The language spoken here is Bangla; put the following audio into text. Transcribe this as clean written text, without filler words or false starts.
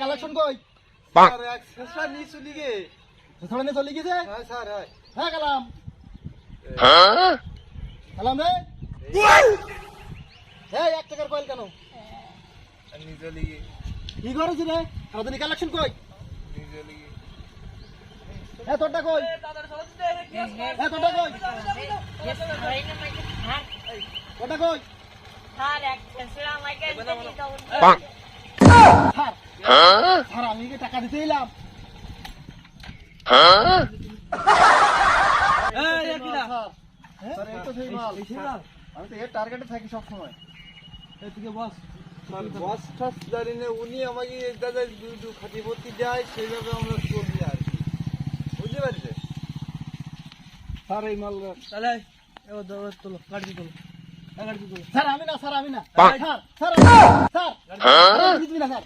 কালেকশন কই চলে গেছে হ্যাঁ কালাম কালাম রে এই 1 টাকার কয়েল কেন নিজে লিগে কি করেছিস রে আমাদের কালেকশন কই নিজে লিগে হ্যাঁ তোরটা কই হ্যাঁ তোরটা কই তোরটা কই স্যার আমি কি টাকা দিতে এলাম আমি তো এর টার্গেটে থাকি সবসময় বস টস জানি না উনি আমাকে দাদা খাটি ভর্তি দেয় সেইভাবে আমরা চলি আর কি বুঝতে পারছে স্যার এই মাল তাহলে তোলো গাড়ি তোলো স্যার আমি না স্যার স্যার স্যার দিবি না স্যার